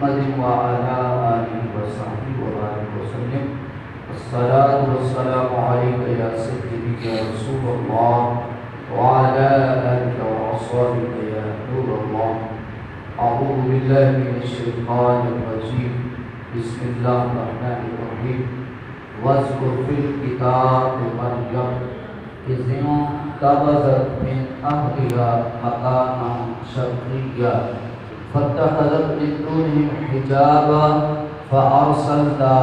محمد وعلى آله وصحبه وبارك وسلم. الصلاة والسلام عليك يا سيدي يا رسول الله وعلى آلك وأصحابك يا نور الله. أعوذ بالله من الشيطان الرجيم. بسم الله الرحمن الرحيم. واذكر في الكتاب مريم إذ انتبذت من أهلها مكانا شرقيا فاتخذت من دونهم حجابا فأرسلنا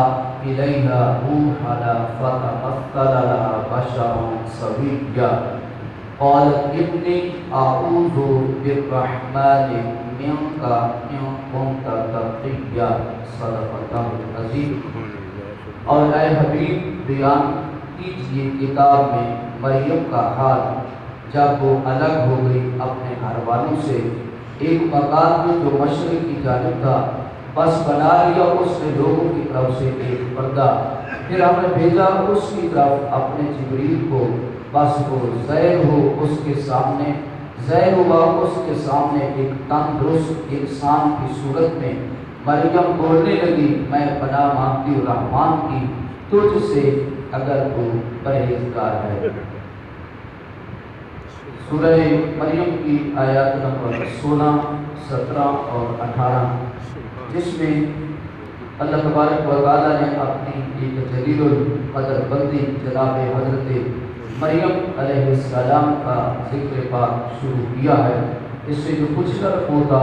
إليها روحنا فتمثل لها بشرا سويا قالت إني أعوذ بالرحمن منك إن كنت تقيا. صدق الله العظيم. اور اے حبیب بیان کیجیے کتاب میں مریم کا حال جب وہ الگ ہو گئی اپنے گھر والوں سے ایک مکان میں جو مشرق کی جانب تھا. بس بنا لیا اس نے لوگوں کی طرف سے ایک پردہ. پھر ہم نے بھیجا اس کی طرف اپنے جبریل کو. بس وہ ظاہر ہوا اس کے سامنے ایک تندرست انسان کی صورت میں. مریم بولنے لگی میں پناہ مانگتی ہوں رحمان کی تجھ سے اگر تو پرہیزگار ہے. سورہ مریم کی آیات نمبر 16، 17 اور 18 جس میں اللہ تبارک و تعالیٰ نے اپنی ایک جلیل القدر بندی جناب حضرت مریم علیہ السلام کا ذکر پاک شروع کیا ہے. اس سے جو کچھ فرق ہوتا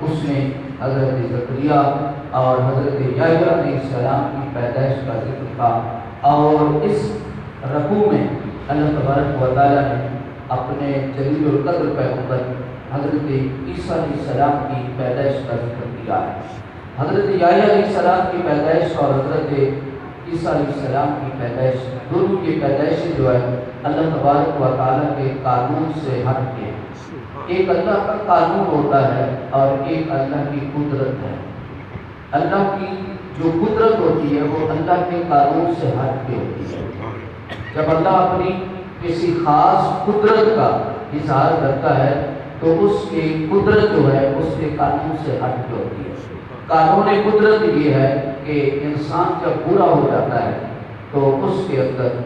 اس میں حضرت زکریا اور حضرت یحییٰ علیہ السلام کی پیدائش کا ذکر تھا. اور اس رکوع میں اللہ تبارک و تعالیٰ نے اپنے جلیل القدر پیغمبر حضرت عیسیٰ علیہ السلام کی پیدائش کا ذکر کیا ہے. حضرت یحییٰ علیہ السلام کی پیدائش اور حضرت عیسیٰ علیہ السلام کی پیدائش دونوں کی پیدائشیں جو ہے اللہ تبارک و تعالیٰ کے قانون سے ہٹ کے. ایک اللہ کا قانون ہوتا ہے اور ایک اللہ کی قدرت ہے. اللہ کی جو قدرت ہوتی ہے وہ اللہ کے قانون سے ہٹ کے ہوتی ہے. جب اللہ اپنی کسی خاص قدرت کا اظہار کرتا ہے تو اس کی قدرت جو ہے اس کے قانون سے ہٹ کے ہوتی ہے. قانون قدرت یہ ہے کہ انسان جب برا ہو جاتا ہے تو اس کے اندر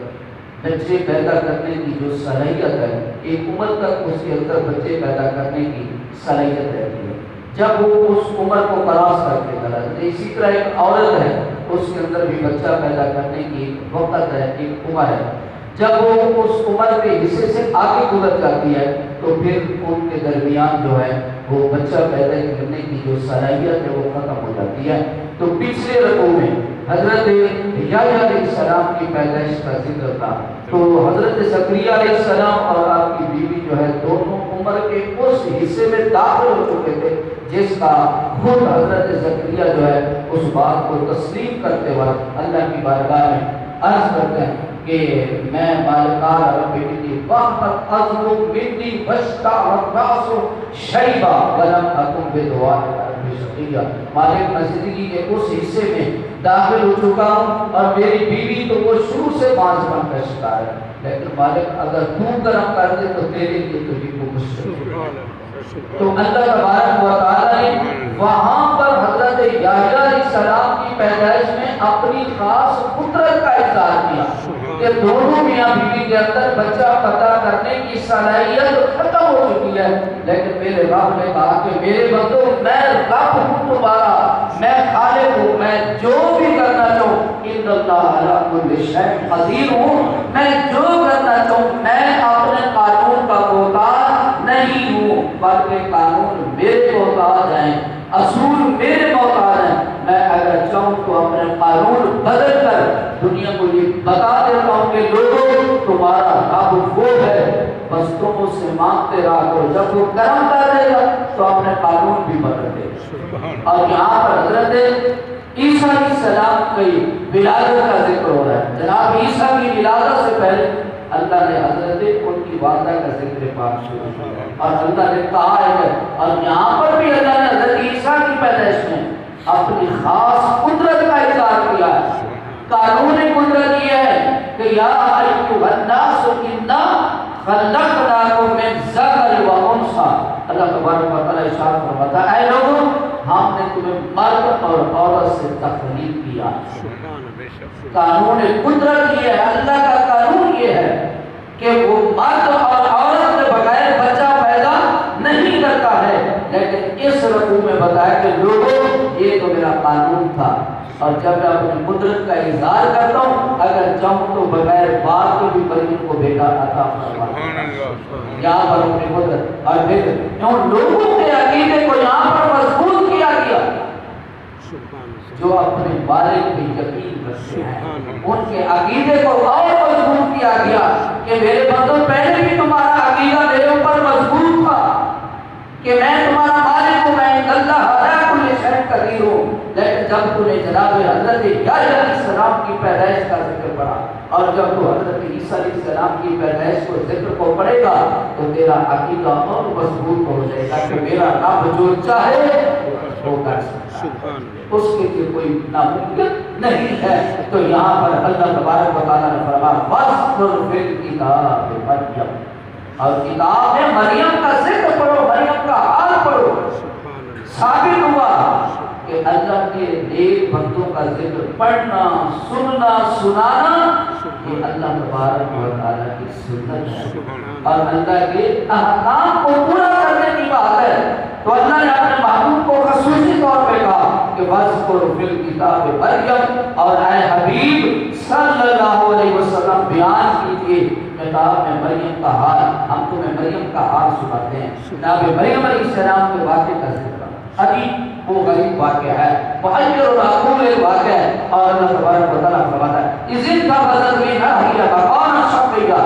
بچے پیدا کرنے کی جو صلاحیت ہے ایک عمر تک اس کے اندر بچے پیدا کرنے کی صلاحیت رہتی ہے. جب وہ اس عمر کو کراس کر کے چلا جاتا ہے. اسی طرح ایک عورت ہے اس کے اندر بھی بچہ پیدا کرنے کی ایک وقت ہے ایک عمر ہے. جب وہ اس عمر کے حصے سے آگے گزر جاتی ہے تو پھر ان کے درمیان جو ہے وہ بچہ پیدا کرنے کی جو صلاحیت ہے وہ ختم ہو جاتی ہے. تو پچھلے رکوع میں حضرت یحییٰ علیہ السلام کی پیدائش کا ذکر تھا. تو حضرت زکریا علیہ السلام اور آپ کی بیوی جو ہے دونوں عمر کے اس حصے میں داخل ہو چکے تھے جس کا خود حضرت زکریا جو ہے اس بات کو تسلیم کرتے وقت اللہ کی بارگاہ میں عرض کرتے ہیں کہ میں مالکار رب انی وقت عظم منی واشتعل الراس شیبا ولم اکن بدعائک رب شقیا. مالک میں زندگی کے اس حصے میں داخل ہو چکا ہوں اور میری بیوی تو وہ شروع سے 5 من کا شکار ہے لیکن مالک اگر تو کرم کر دے تو تیرے لیے تو یہ مشکل ہے. تو اللہ تبارک و تعالیٰ نے وہاں پر حضرت یحییٰ علیہ السلام کی پیدائش میں اپنی خاص قدرت کا اظہار کیا کہ دونوں میاں بیوی کے اندر بچہ پیدا کرنے کی صلاحیت ختم ہو چکی ہے. لیکن میرے رب نے کہا کہ میرے بندو میں رب ہوں تمہارا، میں خالق ہوں، میں جو بھی کرنا چاہوں ان اللہ علی کل شیء قدیر ہوں. میں جو کرنا چاہوں میں اپنے قانون کا محتاج نہیں ہوں بلکہ قانون میرے محتاج ہیں، اصول میرے محتاج ہیں. میں اگر چاہوں تو اپنے قانون بدل کر دنیا کو یہ بتا دیتا ہوں کہ لوگوں تمہارا رب وہ ہے بس تم اس سے مانگتے رہا کرو. جب وہ کرم کر دے گا تو اپنے قانون بھی بدل دے گا. اور یہاں پر حضرت عیسیٰ علیہ السلام کی ولادت کا ذکر ہو رہا ہے. جناب عیسیٰ کی ولادت سے پہلے اللہ نے حضرت ان کی والدہ کا ذکر پاک شروع کیا اور اللہ نے کہا ہے اور یہاں پر بھی اللہ نے حضرت عیسیٰ کی پیدائش میں اپنی خاص قدرت کا اظہار کیا ہے. قانون قدرت یہ ہے کہ یا ایھا الناس انا خلقناکم من ذکر و انثی. اللہ تبارک و تعالی ارشاد فرماتا ہے اے لوگوں ہم نے تمہیں مرد اور عورت سے تخلیق کیا. قانون قدرت یہ ہے, اللہ کا قانون یہ ہے کہ وہ مرد اور عورت کے بغیر بچہ پیدا نہیں کرتا ہے. لیکن اس رقو میں بتایا کہ لوگوں یہ تو میرا قانون تھا, اور جب میں اپنی قدرت کا اظہار کرتا ہوں, اگر چاہوں تو بغیر باپ کے بھی مریم کو بیٹا عطا فرماتا ہوں. یہاں پر اپنی قدرت اور پھر لوگوں کے عقیدے کو یہاں پر مضبوط کیا گیا. جو اپنے والد پہ یقین رکھتے ہیں ان کے عقیدے کو اور مضبوط کیا گیا کہ میرے بندوں پہلے بھی تمہارا عقیدہ میرے اوپر مضبوط تھا کہ میں تمہارا مالک ہوں, میں اللہ علی کل شیء قدیر ہوں. لیکن جب تو نے جناب حضرت یحییٰ علیہ السلام کی پیدائش کا ذکر پڑھا, اور جب تو حضرت عیسیٰ علیہ السلام کی پیدائش کو ذکر کو پڑھے گا تو تیرا عقیدہ اور مضبوط ہو جائے گا کہ میرا رب جو چاہے وہ کر سکتا ہے, اس کے لیے کوئی ناممکن نہیں ہے. تو یہاں پر اللہ تبارک و تعالیٰ نے فرمایا وَاذْكُرْ فِي الْكِتَابِ مَرْيَمَ, اور کتاب میں مریم کا ذکر پڑھو, مریم کا حال پڑھو. ثابت ہوا کہ اللہ کے نیک بندوں کا ذکر پڑھنا, سننا, سنانا یہ اللہ تبارک و تعالیٰ کی سنت ہے اور اللہ کے احکام کو پورا کرنے کی بات ہے. تو اللہ نے اپنے محبوب کو خصوصی طور پہ کہا کہ وَاذْكُرْ فِي الْكِتَابِ مَرْيَمَ, اور اے حبیب صلی اللہ علیہ وسلم بیان کیجئے کتاب میں مریم کا حال. ہم تمہیں مریم کا حال سناتے ہیں. جناب مریم علیہ السلام کے واقعے کا ذکر ابھی وہ غریب واقعہ ہے, محجر اور معقول واقعہ ہے, اور اللہ تبارک و تعالیٰ فرماتا ہے اِذِ انْتَبَذَتْ مِنْهَا مَكَانًا شَرْقِيًّا,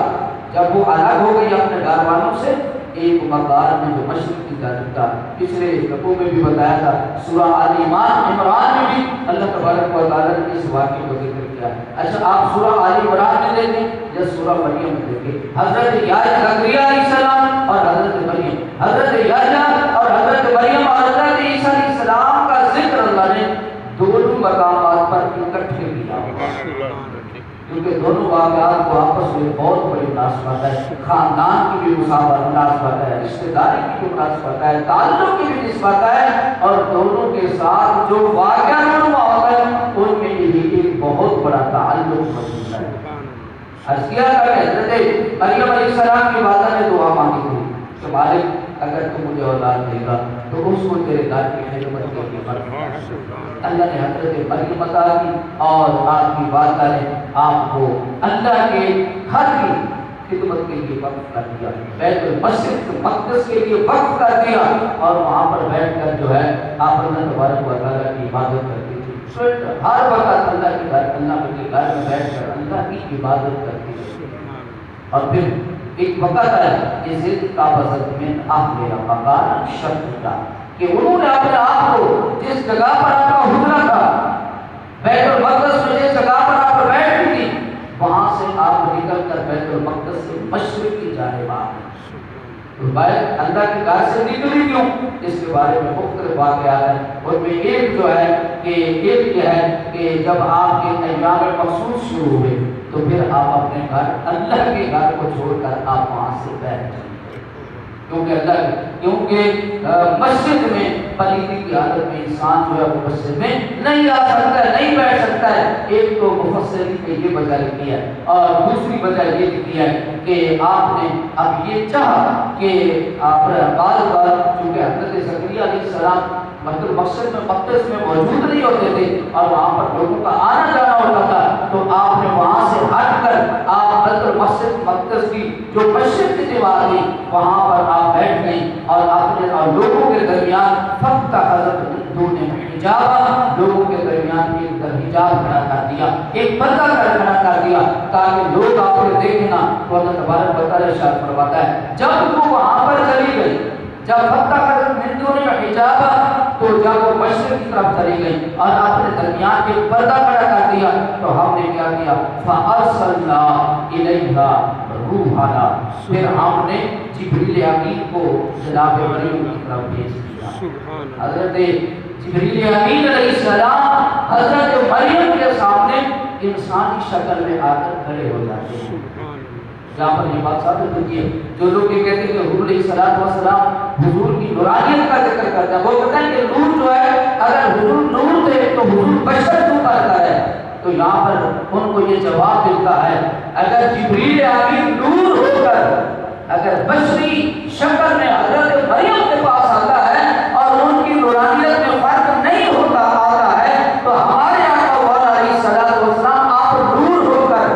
جب وہ الگ ہو گئی اپنے گھر والوں سے ایک مقام میں جو مشرق کی جانب تھا. پچھلے رقوع میں بھی بتایا تھا, سورہ آل عمران میں بھی اللہ تبارک و تعالیٰ نے اس واقعے کو ذکر کیا. اچھا آپ سورہ آل عمران میں دیکھیں یا سورہ مریم میں دیکھیں, حضرت زکریا علیہ السلام اور حضرت مریم, حضرت یحییٰ اور حضرت مریم اور حضرت عیسیٰ علیہ السلام کا ذکر اللہ نے دونوں مقامات پر اکٹھے کیا, کیونکہ دونوں واقعات کو آپس میں بہت بڑی مناسبت ہے. خاندان کی بھی مناسبت ہے, رشتہ داری کی بھی مناسبت ہے, تعلق کی بھی نسبت ہے, اور دونوں کے ساتھ جو واقعہ رونما ہوتا ہے ان میں بھی ایک بہت بڑا تعلق موجود ہے. عرض کیا کہ حضرت مریم علیہ السلام کی والدہ نے دعا مانگی تھی کہ مالک اگر تو مجھے اولاد دے گا تو اس کو تیرے گھر کی خدمت کے لیے برکت. اللہ نے حضرت مریم عطا کی, اور آپ کی والدہ نے آپ کو اللہ کے گھر کی خدمت کے لیے وقف کر دیا, بیت المسجد مقدس کے لیے وقف کر دیا, اور وہاں پر بیٹھ کر جو ہے آپ اللہ تبارک و تعالیٰ کی عبادت کرتی تھی. ہر وقت اللہ کے گھر میں بیٹھ کر اللہ کی عبادت کرتی تھی. اور پھر ایک وقت ہے کہ ضد کا بزد میں میرا مکان شرط تھا کہ انہوں نے اپنے آپ کو جس جگہ پر آپ کا حجرہ تھا, بیت المقدس میں جس جگہ پر آپ بیٹھ تھی, وہاں سے آپ نکل کر بیت المقدس سے مشرق کی جانب آ گئے. تو بھائی اللہ کے گھر سے نکلی کیوں, اس کے بارے میں مختلف واقعات ہیں. ان میں ایک جو ہے کہ ایک یہ ہے کہ جب آپ کے ایام مخصوص شروع ہوئے تو پھر آپ اپنے گھر اللہ کے گھر کو چھوڑ کر آپ وہاں سے بیٹھ جائیں, کیونکہ مسجد میں پلیدی کی حالت میں انسان جو ہے وہ مسجد میں نہیں آ سکتا ہے, نہیں بیٹھ سکتا ہے. ایک تو مفسرین نے یہ وجہ لکھی ہے, اور دوسری وجہ یہ لکھی ہے کہ آپ نے اب یہ چاہا کہ آپ بعض بار چونکہ حضرت زکریا علیہ السلام مطلب مقصد میں مقدس میں موجود نہیں ہوتے تھے اور وہاں پر لوگوں کا آنا جانا ہوتا تھا, تو آپ نے وہاں سے ہٹ کر آپ مطلب مسجد مقدس کی جو مشرق کی دیوار تھی وہاں پر آپ بیٹھ گئی, اور آپ نے اور لوگوں کے درمیان فقط حضرت دونوں نے حجاب, لوگوں کے درمیان ایک حجاب کھڑا کر دیا, ایک پردہ کھڑا کر دیا, تاکہ لوگ آپ کو دیکھنا. تو اللہ تبارک و تعالیٰ ارشاد فرماتا ہے جب وہ وہاں پر چلی گئی, جب فتح حضرت ہندو نے حجاب, تو جب وہ مشرق کی طرف چلی گئی اور آپ نے درمیان ایک پردہ کھڑا کر دیا, تو ہم نے کیا کیا فَأَرْسَلْنَا إِلَيْهَا رُوحَنَا, پھر ہم نے جبریل امین کو جناب مریم کی طرف بھیج دیا. حضرت جبریل امین علیہ السلام حضرت مریم کے سامنے انسانی شکل میں آ کر کھڑے ہو جاتے ہیں. جہاں پر یہ بات ثابت ہوتی ہے, جو لوگ یہ کہتے ہیں کہ حضور علیہ السلام حضور کی نورانیت کا ذکر کرتے ہیں, وہ کہتے ہیں کہ نور جو ہے اگر حضور نور تھے تو حضور بشر کیوں کرتا ہے؟ تو یہاں پر ان کو یہ جواب ملتا ہے اگر جبریل امین نور ہو کر اگر بشری شکل میں حضرت مریم کے پاس آتا ہے اور ان کی نورانیت میں فرق نہیں ہوتا آتا ہے تو ہمارے آقا مولا علیہ الصلوۃ والسلام آپ نور ہو کر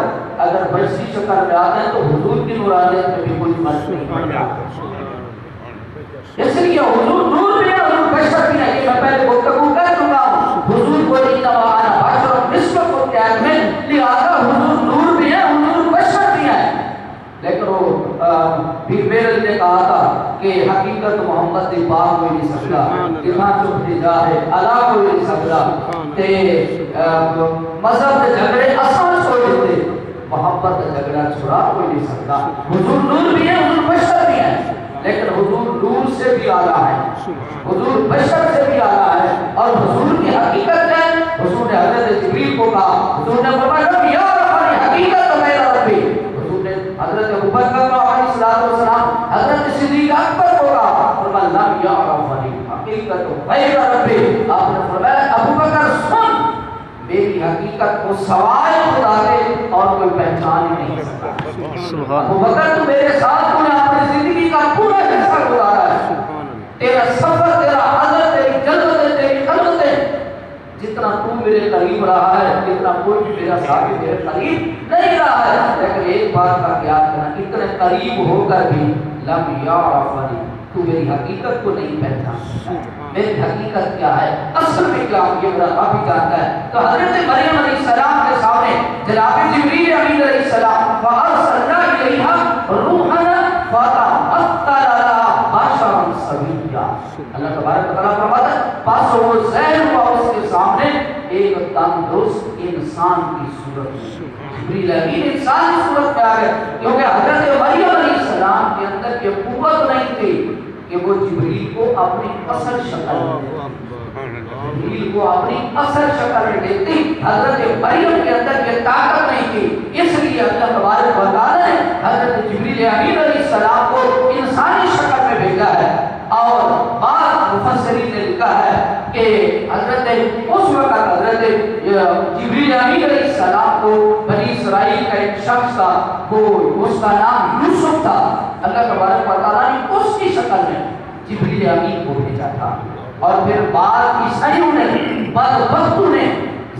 اگر بشری شکل میں آتے ہیں تو حضور کی نورانیت میں بھی کوئی فرق نہیں پڑتا۔ اس لیے حضور نور بھی ہے، حضور بشر بھی ہے، یہ میں پہلے گفتگو کر چکا ہوں۔ حضور کو انما انا بشر مثلکم لہذا حضور نور بھی ہے، حضور بشر بھی ہے۔ لیکن وہ پھر میرے نے کہا تھا کہ حقیقت محمد دی بات کوئی نہیں سکتا، اتنا چپ دی جا ہے اللہ کوئی نہیں سکتا تے مذہب دے جھگڑے آسان چھوڑ دیتے، محبت کا جھگڑا چھڑا کوئی نہیں سکتا۔ حضور نور بھی ہے، حضور بشر بھی ہے، لیکن حضور نور سے بھی اعلیٰ ہے، حضور بشر سے بھی اعلیٰ ہے۔ اور حضور کی حقیقت ہے، حضور نے حضرت جبریل کو کہا، حضور نے فرمایا رب یا رب حقیقت میرا ربی، حضور نے حضرت ابوبکر علیہ السلام حضرت صدیق اکبر کو کہا، فرمایا رب یا رب حقیقت میرا ربی۔ آپ نے فرمایا ابوبکر سن، میری حقیقت کو سوائے خدا کے اور کوئی پہچان ہی نہیں سکتا۔ ابوبکر تو میرے ساتھ تو نے اپنی زندگی کا پورا حصہ گزارا ہے، تیرا سفر، تیرا حضرت، تیری جلوت، تیری خلوت، جتنا تو میرے قریب رہا ہے اتنا کوئی بھی میرا ساتھی میرے قریب نہیں رہا ہے۔ لیکن ایک بات کا خیال کرنا، اتنے قریب ہو کر بھی لم یعرفنی، تو میری حقیقت کو نہیں پہچان سکتا، میری حقیقت کیا ہے، اصل میں کیا یہ میرا رب ہی جانتا ہے۔ تو حضرت مریم علیہ السلام کے سامنے جناب جبریل امین علیہ السلام فارسلنا الیہا روحنا فتمثل لها بشرا سویا، اللہ تبارک و تعالیٰ فرماتا ہے پس وہ ظاہر ہوا اس کے سامنے ایک تندرست انسان کی صورت میں، جبریل امین انسان کی صورت میں آ گئے، کیونکہ حضرت مریم علیہ السلام کے اندر یہ قوت نہیں تھی کہ وہ جبریل کو اپنی اصل شکل جبریل کو اپنی اصل شکل میں دیکھتی، حضرت مریم کے اندر یہ طاقت نہیں تھی، اس لیے اللہ تبارک و تعالیٰ نے حضرت جبریل امین علیہ السلام کو انسانی شکل میں بھیجا ہے۔ اور بعض مفسرین نے لکھا ہے کہ حضرت اس وقت حضرت جبریل امین علیہ السلام کو بنی اسرائیل کا ایک شخص تھا، وہ اس کا نام یوسف تھا، اللہ تبارک و تعالیٰ نے اس کی شکل میں جبریل امین کو بھیجا تھا۔ اور پھر بعض عیسائیوں نے، بدبختوں نے،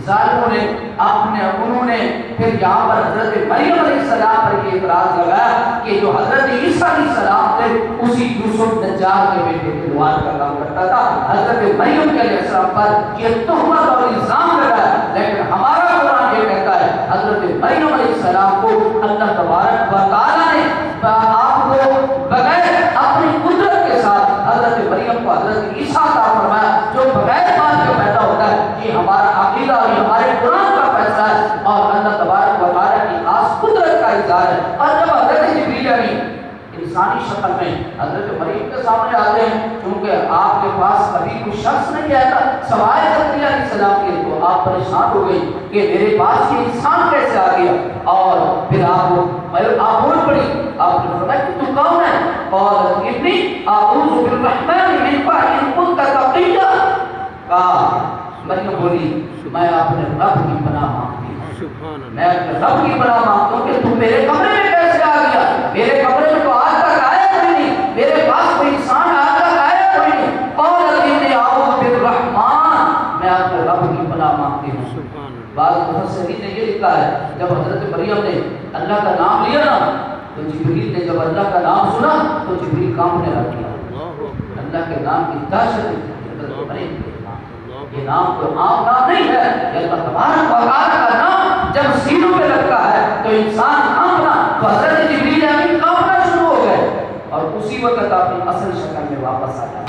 ظالموں نے انہوں نے پھر یہاں پر حضرت مریم علیہ السلام پر یہ اعتراض لگایا کہ جو حضرت عیسیٰ علیہ السلام تھے اسی یوسف نجار کے بیٹے تلوار کا کام کرتا تھا، حضرت مریم کے علیہ السلام پر یہ تہمت اور الزام لگا ہے، لیکن ہمارا قرآن یہ کہتا ہے حضرت مریم علیہ السلام کو اللہ تبارک و تعالیٰ نے آپ کو بغیر اپنی قدرت کے ساتھ حضرت مریم کو حضرت عیسیٰ عطا فرمایا، جو بغیر ماں کے پیدا ہوتا ہے۔ یہ ہمارا عقیدہ اور یہ ہمارے قرآن کا فیصلہ ہے اور اللہ تبارک و تعالیٰ کی خاص قدرت کا اظہار ہے۔ اور جب حضرت جبریل امین انسانی شکل میں حضرت مریم کے سامنے آتے ہیں، کیونکہ آپ کے پاس کبھی کوئی شخص نہیں آیا تھا سوائے زکریا علیہ السلام کے، تو آپ پریشان ہو گئی کہ میرے پاس یہ انسان کیسے آ گیا، اور پھر آپ بول پڑی، آپ نے فرمایا کہ تو کون ہے؟ قالت انی اعوذ بالرحمن منک ان کنت تقیا، کہا مریم بولی میں اپنے رب کی پناہ مانگتی ہوں، میں اپنے رب کی پناہ مانگتا ہوں کہ تم میرے کمرے میں کیسے آ گیا، میرے کمرے میں تو آج تک آیا کوئی نہیں، میرے پاس کوئی انسان آج تک آیا کوئی نہیں۔ قالت انی اعوذ بالرحمن، میں اپنے رب کی پناہ مانگتی ہوں۔ بعض مفسرین نے یہ لکھا ہے جب حضرت مریم نے اللہ کا نام لیا نا تو جبریل نے جب اللہ کا نام سنا تو جبریل کانپنے لگ گیا، اللہ کے نام کی دہشت، یہ نام کوئی عام نام نہیں ہے، یہ اللہ تبارک و تعالیٰ کا نام جب سینوں پہ لگتا ہے تو انسان کانپنا، تو حضرت جبریل امین کانپنا شروع ہو گئے اور اسی وقت اپنی اصل شکل میں واپس آ جاتے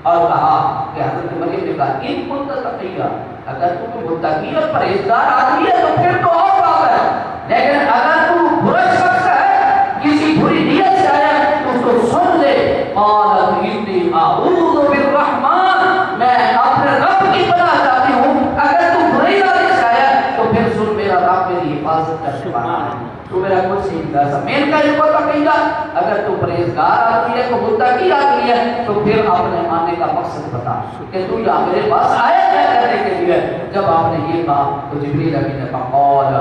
اور کہا کہ حضرت مریم نے کہا ان کنت تقیا، اگر تو کوئی متقی اور پرہیزگار آدمی ہے تو پھر تو اور بات ہے، لیکن اگر تو برا شخص ہے، کسی بری نیت سے آیا ہے تو اس کو سن لے۔ قالت انی اعوذ بالرحمن، میں اپنے رب کی پناہ چاہتی ہوں، اگر تو بری نیت سے آیا ہے تو پھر سن، میرا رب میری حفاظت کرنے والا ہے، تو میرا کچھ نہیں کر سکتا، میں کا یہ پتہ کہیں گا، اگر تو پرہیزگار آدمی ہے، تو متقی آدمی ہے تو پھر اپنے ماننے کا مقصد بتا کہ تو یہاں میرے پاس آیا کیا کرنے کے لیے. جب آپ نے یہ کہا تو جبریل امین نے کہا قال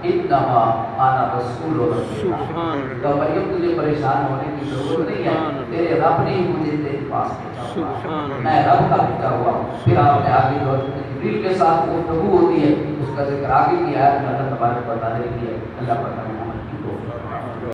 انما انا رسول ربک. تو مریم تجھے پریشان ہونے کی ضرورت نہیں ہے, تیرے رب نے ہی مجھے تیرے پاس بھیجا, میں رب کا بھیجا ہوا. پھر آپ نے آگے جو جبریل کے ساتھ گفتگو ہوتی ہے اس کا ذکر آگے کی آیت میں اللہ تبارک و تعالیٰ نے کیا. اللہ پر